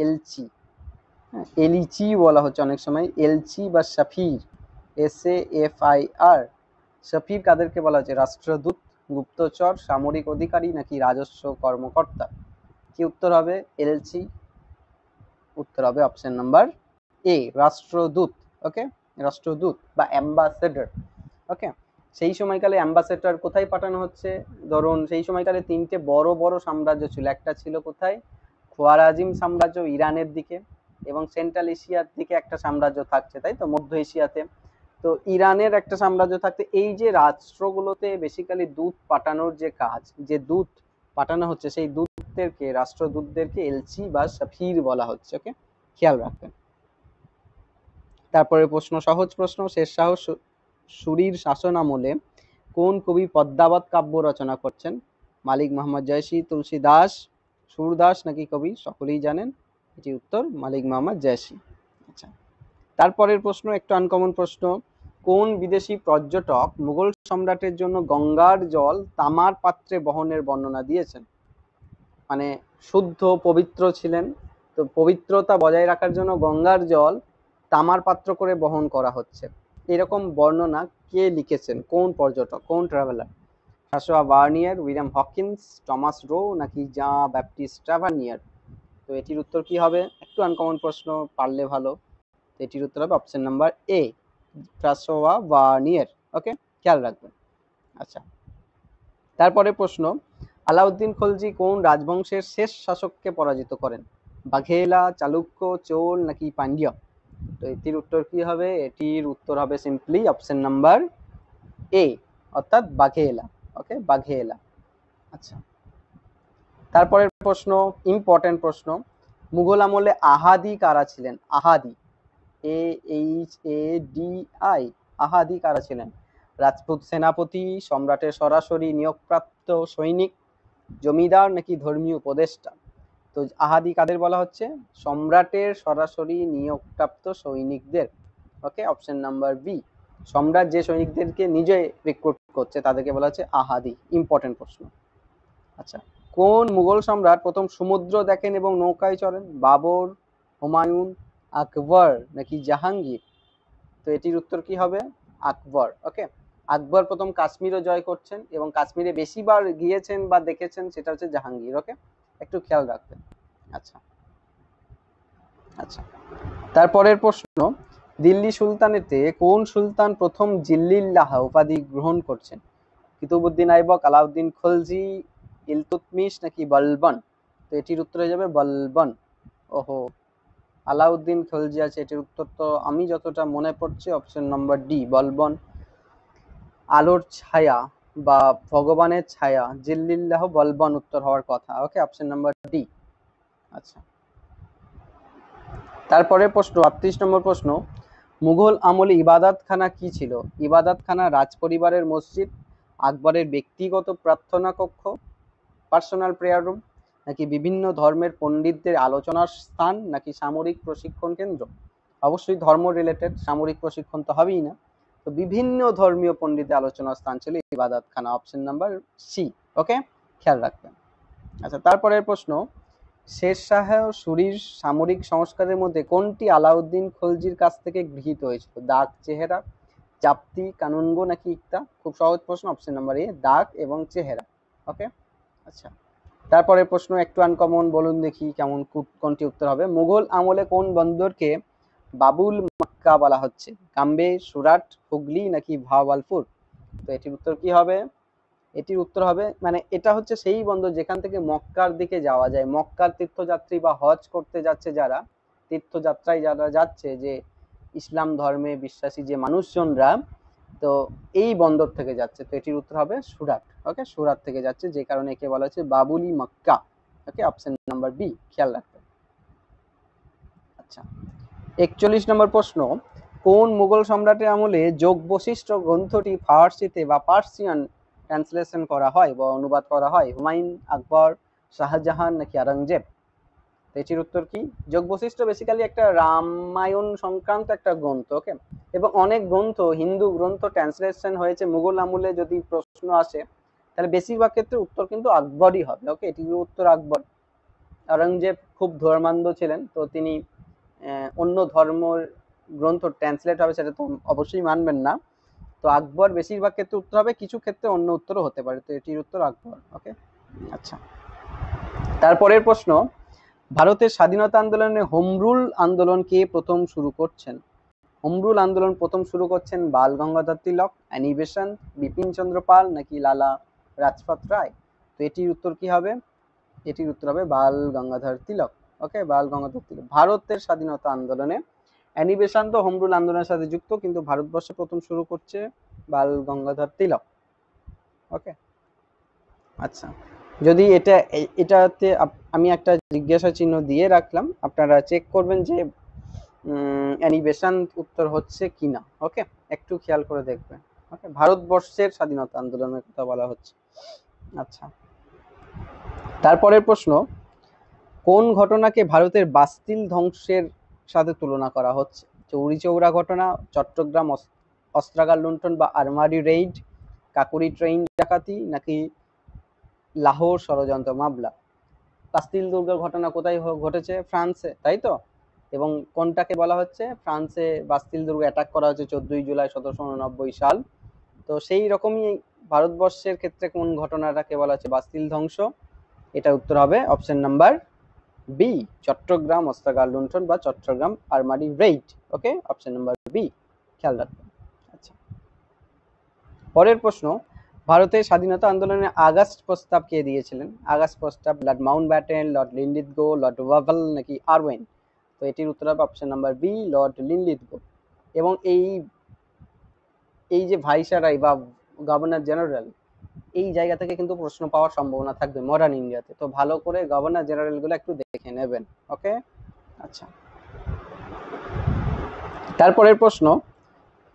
এলচি, এলিচি বলা হচ্ছে অনেক সময়, এলচি বা সাফির, SAFIR, সাফির কাদেরকে বলা হচ্ছে? রাষ্ট্রদূত, গুপ্তচর, সামরিক অধিকারী, নাকি রাজস্ব কর্মকর্তা? কি উত্তর হবে? এলচি, উত্তর হবে অপশন নাম্বার এ, রাষ্ট্রদূত, ওকে, রাষ্ট্রদূত বা অ্যাম্বাসেডর, ওকে। সেই সময়কালে অ্যাম্বাসেডর কোথায় পাঠানো হচ্ছে? ধরুন সেই সময়কালে 3টে বড় বড় সাম্রাজ্য ছিল, একটা ছিল কোথায়? খোয়ারাজিম সাম্রাজ্য ইরানের দিকে, এবং সেন্ট্রাল এশিয়ার দিকে একটা সাম্রাজ্য থাকছে, তাই তো, মধ্য এশিয়াতে। তো ইরানের একটা সাম্রাজ্য থাকতে, এই যে রাষ্ট্রগুলোতে বেসিক্যালি দূত পাঠানোর যে কাজ, যে দূত পাঠানো হচ্ছে, সেই দূতদেরকে, রাষ্ট্রদূতদেরকে এলচি বা সাফির বলা হচ্ছে, ওকে, খেয়াল রাখবেন। তারপরে প্রশ্ন, সহজ প্রশ্ন, শেরশাহ সূরির শাসন আমলে কোন কবি পদ্মাবত কাব্য রচনা করছেন? মালিক মোহাম্মদ জয়সী, তুলসী দাস, সুরদাস, নাকি কবি সকলেই জানেন? এটি উত্তর মালিক মোহাম্মদ জয়সী। আচ্ছা, তারপরের প্রশ্ন একটু আনকমন প্রশ্ন, কোন বিদেশি পর্যটক মুঘল সম্রাটের জন্য গঙ্গার জল তামার পাত্রে বহনের বর্ণনা দিয়েছেন? মানে শুদ্ধ পবিত্র ছিলেন, তো পবিত্রতা বজায় রাখার জন্য গঙ্গার জল তামার পাত্র করে বহন করা হচ্ছে, এরকম বর্ণনা কে লিখেছেন? কোন পর্যটক, কোন traveller? Francois Bernier, William Hawkins, Thomas Roe, নাকি জা ব্যাপটিস্ট ট্রাভানিয়ার? তো এটির উত্তর কি হবে? একটু আনকমন প্রশ্ন, পারলে ভালো। তো এটির উত্তর হবে option number A, Francois Bernier, okay, খেয়াল রাখবেন। আচ্ছা, তারপরে প্রশ্ন, আলাউদ্দিন খলজি কোন রাজবংশের শেষ শাসককে পরাজিত করেন? বাঘেলা, চালুক্য, চোল, নাকি পান্ডিয়া? তো এটির উত্তর কি হবে? এটির উত্তর হবে সিম্পলি অপশন নাম্বার এ, অর্থাৎ বাঘেলা, ওকে, বাঘেলা। আচ্ছা, তারপরের প্রশ্ন ইম্পর্টেন্ট প্রশ্ন, মুঘল আমলে আহাদি কারা ছিলেন? আহাদি, AHADI, আহাদি কারা ছিলেন? রাজপুত সেনাপতি, সম্রাটের সরাসরি নিয়োগপ্রাপ্ত সৈনিক, জমিদার, নাকি ধর্মীয় উপদেষ্টা? তো আহাদি কাদের বলা হচ্ছে? সম্রাটের সরাসরি নিয়োগপ্রাপ্ত সৈনিকদের, ওকে, অপশন নাম্বার বি, সম্রাট যে সৈনিকদেরকে নিজে রিক্রুট করছে তাদেরকে বলা হচ্ছে আহাদি। ইম্পর্টেন্ট প্রশ্ন। আচ্ছা, কোন মুঘল সম্রাট প্রথম সমুদ্র দেখেন এবং নৌকায় চড়েন? বাবর, হুমায়ুন, আকবর, নাকি জাহাঙ্গীর? তো এটির উত্তর কি হবে? আকবর, ওকে। আকবর প্রথম কাশ্মীরও জয় করছেন এবং কাশ্মীরে বেশিবার গিয়েছেন বা দেখেছেন সেটা হচ্ছে জাহাঙ্গীর, ওকে, একটু খেয়াল রাখবেন। আচ্ছা, আচ্ছা, তারপরের প্রশ্ন, দিল্লি সুলতানেতে কোন সুলতান প্রথম জিল্লিল্লাহ উপাধি গ্রহণ করছেন? কুতুবউদ্দিন আইবক, আলাউদ্দিন খলজি, ইলতুৎমিশ, নাকি বলবন? তো এটির উত্তর হয়ে যাবে বলবন। ওহো, আলাউদ্দিন খলজি আছে, এটির উত্তর তো আমি যতটা মনে পড়ছে অপশন নম্বর ডি, বলবন। আলোর ছায়া বা ভগবানের ছায়া, জিল্লিল্লাহ বলবন উত্তর হওয়ার কথা, ওকে, অপশন নাম্বার ডি। আচ্ছা, তারপরে প্রশ্ন 38 নম্বর প্রশ্ন, মুঘল আমলে ইবাদতখানা কি ছিল? ইবাদতখানা রাজপরিবারের মসজিদ, আকবরের ব্যক্তিগত প্রার্থনা কক্ষ, পার্সোনাল প্রেয়ার রুম, নাকি বিভিন্ন ধর্মের পণ্ডিতদের আলোচনার স্থান, নাকি সামরিক প্রশিক্ষণ কেন্দ্র? অবশ্যই ধর্ম রিলেটেড, সামরিক প্রশিক্ষণ তো হবেই না। তো বিভিন্ন ধর্মীয় পণ্ডিতের আলোচনার স্থান ছিল ইবাদতখানা, অপশন নাম্বার সি। ওকে, খেয়াল রাখবেন। আচ্ছা, তারপরের প্রশ্ন, শের শাহ সুরির সামরিক সংস্কারের মধ্যে কোনটি আলাউদ্দিন খলজির কাছ থেকে গৃহীত হয়েছিল? দাগ, চেহারা, চাপ্তি, কানুনগো নাকি ইকতা? খুব সহজ প্রশ্ন, অপশন নাম্বার এ, দাগ এবং চেহারা। ওকে, আচ্ছা, তারপরের প্রশ্ন একটু আনকমন, বলুন দেখি কেমন কোনটি উত্তর হবে। মুঘল আমলে কোন বন্দরকে বাবুল মক্কা বলা হচ্ছে? কাম্বে, সুরাট, হুগলি নাকি ভাওয়ালপুর? তো এটির উত্তর কি হবে? এটির উত্তর হবে, মানে এটা হচ্ছে সেই বন্দর যেখান থেকে মক্কার দিকে যাওয়া যায়, মক্কার তীর্থযাত্রী বা হজ করতে যাচ্ছে যারা, তীর্থযাত্রায় যারা যাচ্ছে, যে ইসলাম ধর্মে বিশ্বাসী যে মানুষজনরা, তো এই বন্দর থেকে যাচ্ছে। তো এটির উত্তর হবে সুরাট। ওকে, সুরাট থেকে যাচ্ছে, যে কারণে একে বলা হচ্ছে বাবুলি মক্কা। ওকে, অপশন নাম্বার বি, খেয়াল রাখবেন। আচ্ছা, 41 নম্বর প্রশ্ন, কোন মুঘল সম্রাটের আমলে যোগ বশিষ্ঠ গ্রন্থটি ফার্সিতে বা পার্সিয়ান ট্রান্সলেশন করা হয় বা অনুবাদ করা হয়? হুমায়ুন, আকবর, শাহজাহান নাকি আওরঙ্গজেব? তো এটির উত্তর কি? যোগ বশিষ্ঠ বেসিক্যালি একটা রামায়ণ সংক্রান্ত একটা গ্রন্থ। ওকে, এবং অনেক গ্রন্থ, হিন্দু গ্রন্থ ট্রান্সলেশন হয়েছে মুঘল আমলে। যদি প্রশ্ন আসে তাহলে বেশিরভাগ ক্ষেত্রে উত্তর কিন্তু আকবরই হবে। ওকে, এটির উত্তর আকবর। আওরঙ্গজেব খুব ধর্মান্ধ ছিলেন, তো তিনি অন্য ধর্মের গ্রন্থ ট্রান্সলেট হবে সেটা তো অবশ্যই মানবেন না। তো আকবর বেশিরভাগ ক্ষেত্রে উত্তর হবে, কিছু ক্ষেত্রে অন্য উত্তরও হতে পারে। তো এটির উত্তর আকবর। ওকে, আচ্ছা, তারপরের প্রশ্ন, ভারতের স্বাধীনতা আন্দোলনে হোম রুল আন্দোলন কে প্রথম শুরু করছেন? হোম রুল আন্দোলন প্রথম শুরু করছেন বাল গঙ্গাধর তিলক, অ্যানি বেসান্ত, বিপিন চন্দ্র পাল নাকি লালা রাজপথ রায়? তো এটির উত্তর কি হবে? এটির উত্তর হবে বাল গঙ্গাধর তিলক। ওকে, বাল গঙ্গাধর তিলক ভারতের স্বাধীনতা আন্দোলনে, অ্যানি বেসান্ত হোম রুল আন্দোলনের সাথে যুক্ত, কিন্তু ভারতবর্ষে প্রথম শুরু করছে বাল গঙ্গাধর তিলক। ওকে, আচ্ছা, যদি এটাতে আমি একটা জিজ্ঞাসা চিহ্ন দিয়ে রাখলাম, আপনারা চেক করবেন যে অ্যানি বেসান্ত উত্তর হচ্ছে কিনা। ওকে, একটু খেয়াল করে দেখবেন। ওকে, ভারতবর্ষের স্বাধীনতা আন্দোলনের কথা বলা হচ্ছে। আচ্ছা, তারপরের প্রশ্ন, কোন ঘটনাকে ভারতের বাস্তিল ধ্বংসের সাথে তুলনা করা হচ্ছে? চৌরি চৌরা ঘটনা, চট্টগ্রাম অস্ত্রাগার লুণ্ঠন বা আর্মারি রেইড, কাকুরি ট্রেন ডাকাতি নাকি লাহোর ষড়যন্ত্র মামলা? বাস্তিল দুর্গের ঘটনা কোথায় ঘটেছে? ফ্রান্সে, তাই তো? এবং কোনটাকে বলা হচ্ছে? ফ্রান্সে বাস্তিল দুর্গ অ্যাটাক করা হচ্ছে 14 জুলাই 1789 সাল। তো সেই রকমই ভারতবর্ষের ক্ষেত্রে কোন ঘটনাটাকে বলা হচ্ছে বাস্তিল ধ্বংস? এটা উত্তর হবে অপশন নাম্বার বি, চট্টগ্রাম অস্ত্রাগার লুণ্ঠন বা চট্টগ্রাম আর্মারি রেইড। ওকে, অপশন নাম্বার বি, খেয়াল রাখবেন। আচ্ছা, পরের প্রশ্ন, ভারতের স্বাধীনতা আন্দোলনে আগস্ট প্রস্তাব কে দিয়েছিলেন? আগস্ট প্রস্তাব Lord Mountbatten, Lord Linlithgow, Lord Wavell নাকি আরওয়েন? তো এটির উত্তর হবে option number B, Lord Linlithgow. এবং এই যে ভাইসরয় বা গভর্নর জেনারেল, এই জায়গা থেকে কিন্তু প্রশ্ন পাওয়ার সম্ভাবনা থাকবে মডার্ন ইন্ডিয়াতে। তো ভালো করে গভর্নর জেনারেল গুলো একটু দেখে নেবেন। ওকে, আচ্ছা, তারপরের প্রশ্ন,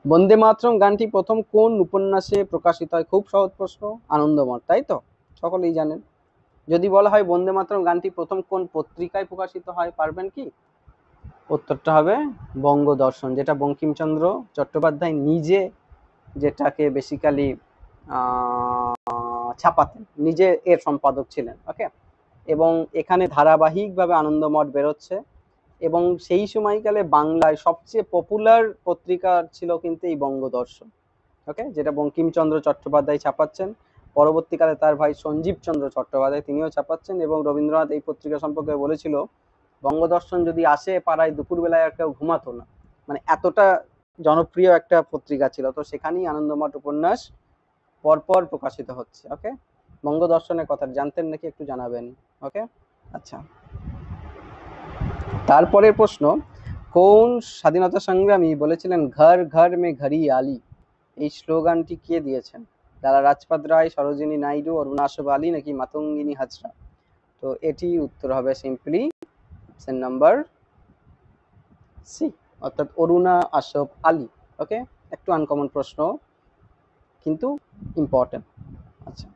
বন্দে মাতরম গানটি প্রথম কোন উপন্যাসে প্রকাশিত হয়? খুব সহজ প্রশ্ন, আনন্দমঠ, তাই তো? সকলেই জানেন। যদি বলা হয় বন্দে মাতরম গানটি প্রথম কোন পত্রিকায় প্রকাশিত হয়, পারবেন কি? উত্তরটা হবে বঙ্গদর্শন, যেটা বঙ্কিমচন্দ্র চট্টোপাধ্যায় নিজে, যেটাকে বেসিক্যালি ছাপাতেন, নিজে এর সম্পাদক ছিলেন। ওকে, এবং এখানে ধারাবাহিকভাবে আনন্দমঠ বেরোচ্ছে, এবং সেই সময়কালে বাংলায় সবচেয়ে পপুলার পত্রিকা ছিল কিন্তু এই বঙ্গদর্শন। ওকে, যেটা বঙ্কিমচন্দ্র চট্টোপাধ্যায় ছাপাচ্ছেন, পরবর্তীকালে তার ভাই সঞ্জীব চন্দ্র চট্টোপাধ্যায় তিনিও ছাপাচ্ছেন। এবং রবীন্দ্রনাথ এই পত্রিকা সম্পর্কে বলেছিল, বঙ্গদর্শন যদি আসে পাড়ায় দুপুরবেলায় আর কেউ ঘুমাতো না, মানে এতটা জনপ্রিয় একটা পত্রিকা ছিল। তো সেখানেই আনন্দমঠ উপন্যাস পরপর প্রকাশিত হচ্ছে। ওকে, বঙ্গদর্শনের কথা জানতেন নাকি একটু জানাবেন। ওকে, আচ্ছা, তারপরের প্রশ্ন, কোন স্বাধীনতা সংগ্রামী বলেছিলেন ঘর ঘর মে ঘড়ি আলি? এই স্লোগানটি কে দিয়েছেন? লালা রাজপথ রায়, সরোজিনী নাইডু, অরুণা আসফ আলী নাকি মাতঙ্গিনী হাজরা? তো এটি উত্তর হবে সিম্পলি অপশন নাম্বার সি, অর্থাৎ অরুণা আসফ আলী। ওকে, একটু আনকমন প্রশ্ন কিন্তু ইম্পর্টেন্ট। আচ্ছা,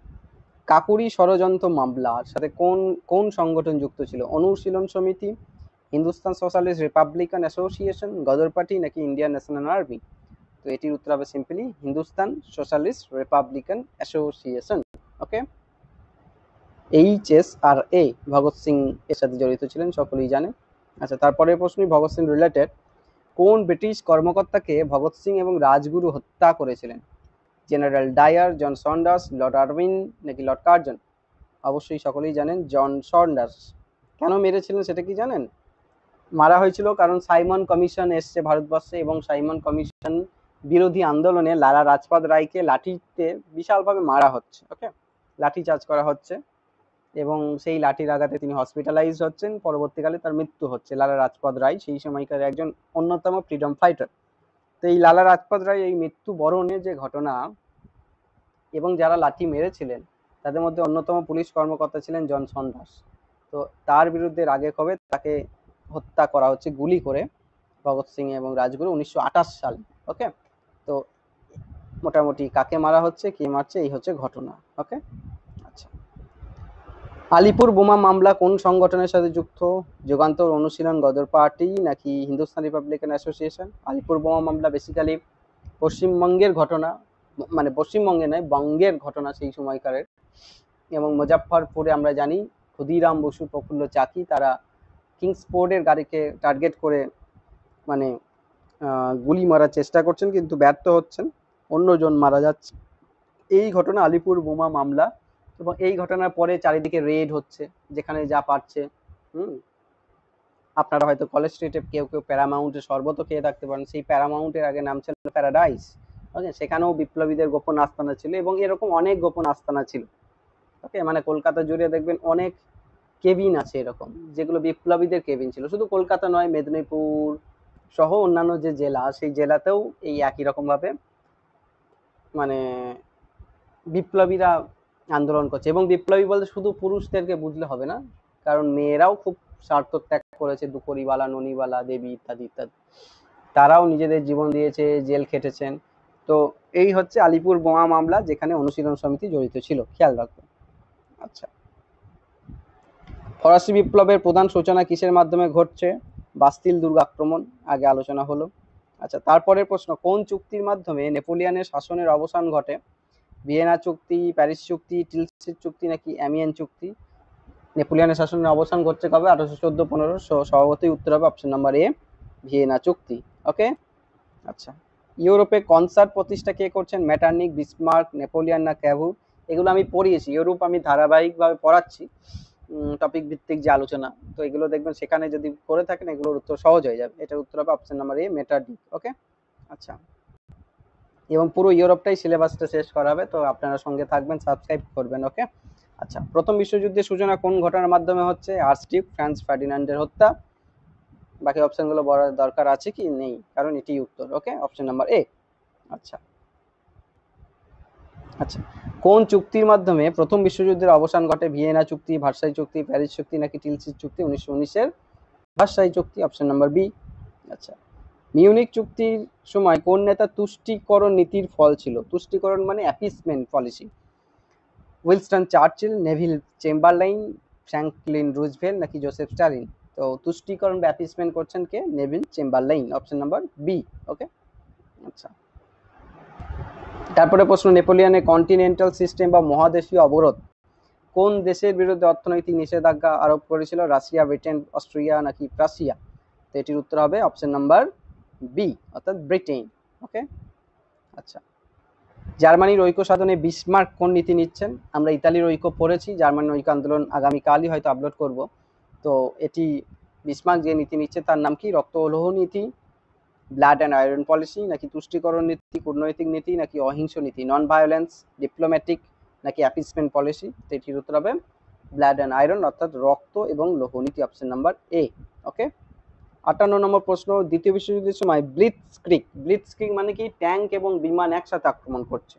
কাকুরি ষড়যন্ত্র মামলার সাথে কোন কোন সংগঠন যুক্ত ছিল? Anushilan Samiti, Hindustan Socialist Republican Association, Ghadar Party নাকি ইন্ডিয়ান ন্যাশনাল আর্মি? তো তো এটির উত্তর হবে simply Hindustan Socialist Republican Association. Okay, HSRA Bhagat Singh এর সাথে জড়িত ছিলেন, সকলেই জানে। আচ্ছা, তারপরের প্রশ্নই ভগৎ সিং রিলেটেড। কোন ব্রিটিশ কর্মকর্তাকে ভগৎ সিং এবং রাজগুরু হত্যা করেছিলেন? General Dyer, John Saunders, Lord Irwin নাকি লর্ড কার্জন? অবশ্যই সকলেই জানেন জন সন্ডার্স। কেন মেরেছিলেন সেটা কি জানেন? মারা হয়েছিল কারণ সাইমন কমিশন এসছে ভারতবর্ষে এবং সাইমন কমিশন বিরোধী আন্দোলনে লালা রাজপথ রায়কে লাঠিতে বিশালভাবে মারা হচ্ছে। ওকে, লাঠি চার্জ করা হচ্ছে এবং সেই লাঠির আঘাতে তিনি হসপিটালাইজড হচ্ছেন, পরবর্তীকালে তার মৃত্যু হচ্ছে। লালা রাজপথ রায় সেই সময়কার একজন অন্যতম ফ্রিডম ফাইটার। তো এই লালা রাজপথ রায় এই মৃত্যু বরণের যে ঘটনা এবং যারা লাঠি মেরেছিলেন তাদের মধ্যে অন্যতম পুলিশ কর্মকর্তা ছিলেন জন সন্ডার্স। তো তার বিরুদ্ধে রাগে ক্ষোভে তাকে হত্যা করা হচ্ছে গুলি করে ভগৎ সিং এবং রাজগুরু 1928 সালে। ওকে, তো মোটামুটি কাকে মারা হচ্ছে, কে মারছে, এই হচ্ছে ঘটনা। ওকে, আচ্ছা, আলিপুর বোমা মামলা কোন সংগঠনের সাথে যুক্ত? যুগান্তর, অনুশীলন, গদর পার্টি নাকি হিন্দুস্তান রিপাবলিকান অ্যাসোসিয়েশন? আলিপুর বোমা মামলা বেসিক্যালি পশ্চিমবঙ্গের ঘটনা, মানে পশ্চিমবঙ্গে নয়, বঙ্গের ঘটনা সেই সময়কারের। এবং মুজাফফরপুরে আমরা জানি ক্ষুদিরাম বসু, প্রফুল্ল চাকি তারা কিংসফোর্ডের গাড়িকে টার্গেট করে মানে গুলি মারার চেষ্টা করছেন, কিন্তু ব্যর্থ হচ্ছেন, অন্যজন মারা যাচ্ছে। এই ঘটনা আলিপুর বোমা মামলা। এবং এই ঘটনার পরে চারিদিকে রেড হচ্ছে, যেখানে যা পারছে। আপনারা হয়তো কলেজ স্ট্রিটে কেউ কেউ প্যারামাউন্টের শরবতও খেয়ে থাকতে পারেন। সেই প্যারামাউন্টের আগে নাম ছিল প্যারাডাইস। ওকে, সেখানেও বিপ্লবীদের গোপন আস্তানা ছিল এবং এরকম অনেক গোপন আস্তানা ছিল। ওকে, মানে কলকাতা জুড়ে দেখবেন অনেক কেবিন আছে এরকম, যেগুলো বিপ্লবীদের কেবিন ছিল। শুধু কলকাতা নয়, মেদিনীপুর সহ অন্যান্য যে জেলা, সেই জেলাতেও এই একই রকম ভাবে মানে বিপ্লবীরা আন্দোলন করছে। এবং বিপ্লবী বলতে শুধু পুরুষদেরকে বুঝলে হবে না, কারণ মেয়েরাও খুব স্বার্থ ত্যাগ করেছে, দুপুরিওয়ালা, ননিওয়ালা, দেবী ইত্যাদি ইত্যাদি। তারাও নিজেদের জীবন দিয়েছে, জেল খেটেছেন। তো এই হচ্ছে আলিপুর বোমা মামলা, যেখানে অনুশীলন সমিতি জড়িত ছিল, খেয়াল রাখবেন। আচ্ছা, ফরাসি বিপ্লবের প্রধান সূচনা কিসের মাধ্যমে ঘটছে? বাস্তিল দুর্গ আক্রমণ, আগে আলোচনা হলো। আচ্ছা, তারপরের প্রশ্ন, কোন চুক্তির মাধ্যমে নেপোলিয়নের শাসনের অবসান ঘটে? ভিয়েনা চুক্তি, প্যারিস চুক্তি, টিলসিট চুক্তি নাকি অ্যামিয়ান চুক্তি? নেপোলিয়নের শাসনের অবসান ঘটছে কবে? 1814-15। স্বভাবতই উত্তর হবে অপশন নাম্বার এ, ভিয়েনা চুক্তি। ওকে, আচ্ছা, ইউরোপে কনসার্ট প্রতিষ্ঠা কে করছেন? মেটার্নিক, বিসমার্ক, নেপোলিয়ন না ক্যাভু? এগুলো আমি পড়িয়েছি, ইউরোপ আমি ধারাবাহিকভাবে পড়াচ্ছি, টপিক ভিত্তিক যে আলোচনা। তো এগুলো দেখবেন সেখানে যদি করে থাকেন এগুলোর উত্তর সহজ হয়ে যাবে। এটার উত্তর হবে অপশন নাম্বার এ, মেটার্নিক। ওকে, আচ্ছা, এবং পুরো ইউরোপটাই সিলেবাসটা শেষ করা হবে, তো আপনারা সঙ্গে থাকবেন, সাবস্ক্রাইব করবেন। ওকে, আচ্ছা, প্রথম বিশ্বযুদ্ধের সূচনা কোন ঘটনার মাধ্যমে হচ্ছে? আর্চডিউক ফ্রান্স ফার্ডিনান্ডের হত্যা। বাকি অপশনগুলো বলার দরকার আছে কি? নেই, কারণ এটি উত্তর। ওকে, অপশন নাম্বার এ। আচ্ছা, আচ্ছা, কোন চুক্তির মাধ্যমে প্রথম বিশ্বযুদ্ধের অবসান ঘটে? ভিয়েনা চুক্তি, ভার্সাই চুক্তি, প্যারিস চুক্তি নাকি টিলসিট চুক্তি? 1919-এর ভার্সাই চুক্তি, অপশন নাম্বার বি। আচ্ছা, মিউনিক চুক্তির সময় কোন নেতা তুষ্টিকরণ নীতির ফল ছিল? তুষ্টিকরণ মানে appeasement policy. Winston Churchill, Neville Chamberlain, Franklin Roosevelt নাকি জোসেফ স্টালিন? তো তুষ্টিকরণ বা অ্যাপিসমেন্ট করছেন কে? Neville Chamberlain, option number B. Okay, আচ্ছা, তারপরে প্রশ্ন, নেপোলিয়নের কন্টিনেন্টাল সিস্টেম বা মহাদেশীয় অবরোধ কোন দেশের বিরুদ্ধে অর্থনৈতিক নিষেধাজ্ঞা আরোপ করেছিল? রাশিয়া, ব্রিটেন, অস্ট্রিয়া নাকি প্রাশিয়া? তো এটির উত্তর হবে অপশন নাম্বার বি, অর্থাৎ ব্রিটেন। ওকে, আচ্ছা, জার্মানির ঐক্য সাধনে বিসমার্ক কোন নীতি নিচ্ছেন? আমরা ইতালির ঐক্য পড়েছি, জার্মানির ঐক্য আন্দোলন আগামীকালই হয়তো আপলোড করব। তো এটি বিসমার্ক যে নীতি নিচ্ছে তার নাম কি? রক্ত ও লৌহ নীতি, ব্লাড অ্যান্ড আয়রন পলিসি নাকি তুষ্টিকরণ নীতি, কূটনৈতিক নীতি নাকি অহিংস নীতি, নন ভায়োলেন্স, ডিপ্লোম্যাটিক নাকি অ্যাপিসমেন্ট পলিসি? তো এটির উত্তর হবে ব্লাড অ্যান্ড আয়রন, অর্থাৎ রক্ত এবং লৌহ নীতি, অপশন নাম্বার এ। ওকে, 58 নম্বর প্রশ্ন, দ্বিতীয় বিশ্বযুদ্ধের সময় ব্লিটজক্রিগ, ব্লিটজক্রিগ মানে কি? ট্যাঙ্ক এবং বিমান একসাথে আক্রমণ করছে,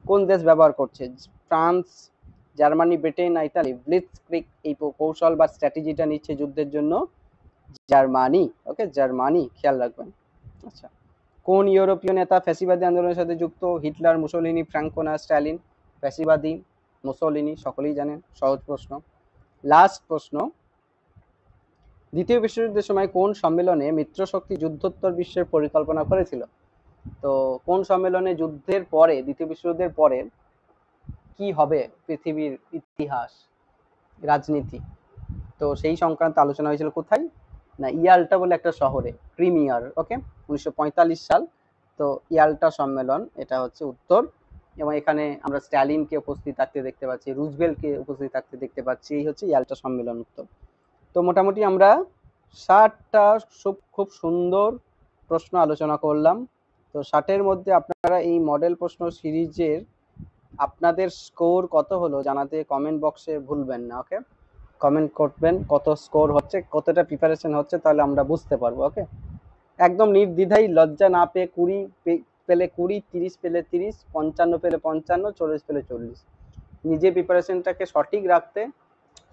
কোন দেশ ব্যবহার করছে? ফ্রান্স, জার্মানি, ব্রিটেন না ইতালি? ব্লিটজক্রিগ এই কৌশল বা স্ট্র্যাটেজিটা নিচ্ছে যুদ্ধের জন্য জার্মানি। ওকে, জার্মানি, খেয়াল রাখবেন। আচ্ছা, কোন ইউরোপীয় নেতা ফ্যাসিবাদী আন্দোলনের সাথে যুক্ত? হিটলার, মুসোলিনি, ফ্রাঙ্কো না স্ট্যালিন? ফ্যাসিবাদী মুসোলিনি, সকলেই জানেন, সহজ প্রশ্ন। লাস্ট প্রশ্ন, দ্বিতীয় বিশ্বযুদ্ধের সময় কোন সম্মেলনে মিত্রশক্তি যুদ্ধোত্তর বিশ্বের পরিকল্পনা করেছিল? তো কোন সম্মেলনে যুদ্ধের পরে, দ্বিতীয় বিশ্বযুদ্ধের পরে কি হবে পৃথিবীর ইতিহাস, রাজনীতি, তো সেই সংক্রান্ত আলোচনা হয়েছিল কোথায়? না, ইয়াল্টা বলে একটা শহরে, ক্রিমিয়ার। ওকে, 1945 সাল। তো ইয়াল্টা সম্মেলন, এটা হচ্ছে উত্তর। এবং এখানে আমরা স্ট্যালিনকে উপস্থিত থাকতে দেখতে পাচ্ছি, রুজভেল্টকে উপস্থিত থাকতে দেখতে পাচ্ছি। এই হচ্ছে ইয়াল্টা সম্মেলন উত্তর। তো মোটামুটি আমরা 60টা খুব সুন্দর প্রশ্ন আলোচনা করলাম। তো 60-এর মধ্যে আপনারা এই মডেল প্রশ্ন সিরিজের আপনাদের স্কোর কত হলো জানাতে কমেন্ট বক্সে ভুলবেন না। ওকে, কমেন্ট করবেন কত স্কোর হচ্ছে, কতটা প্রিপারেশন হচ্ছে, তাহলে আমরা বুঝতে পারবো। ওকে, একদম নির্দ্বিধায়, লজ্জা না পেয়ে 20 পেলে 20, 30 পেলে 30, 55 পেলে 55, 40 পেলে 40। নিজের প্রিপারেশনটাকে সঠিক রাখতে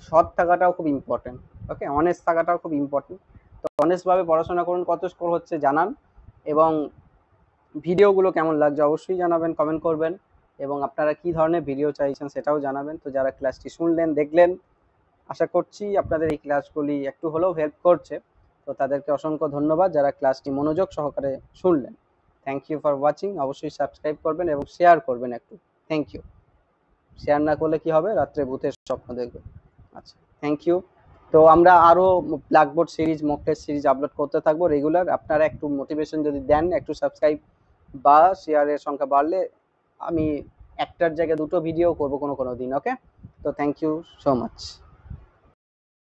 সৎ থাকাটাও খুব ইম্পর্টেন্ট। ওকে, অনেস্ট থাকাটাও খুব ইম্পর্টেন্ট। তো অনেস্টভাবে পড়াশোনা করুন, কত স্কোর হচ্ছে জানান, এবং ভিডিওগুলো কেমন লাগছে অবশ্যই জানাবেন, কমেন্ট করবেন, এবং আপনারা কি ধরনের ভিডিও চাইছেন সেটাও জানাবেন। তো যারা ক্লাসটি শুনলেন, দেখলেন, আশা করছি আপনাদের এই ক্লাসগুলি একটু হলেও হেল্প করছে। তো তাদেরকে অসংখ্য ধন্যবাদ যারা ক্লাসটি মনোযোগ সহকারে শুনলেন। Thank you for watching. অবশ্যই সাবস্ক্রাইব করবেন এবং শেয়ার করবেন একটু। Thank you. শেয়ার না করলে কি হবে? রাত্রে ভূতের স্বপ্ন দেখবে। আচ্ছা, থ্যাংক ইউ। তো আমরা আরো blackboard series, mock test series upload করতে থাকবো রেগুলার। আপনারা একটু মোটিভেশন যদি দেন, একটু সাবস্ক্রাইব বা শেয়ারের সংখ্যা বাড়লে আমি একটার জায়গায় দুটো ভিডিও করবো কোনো কোনো দিন। ওকে, তো থ্যাংক ইউ সো মাচ।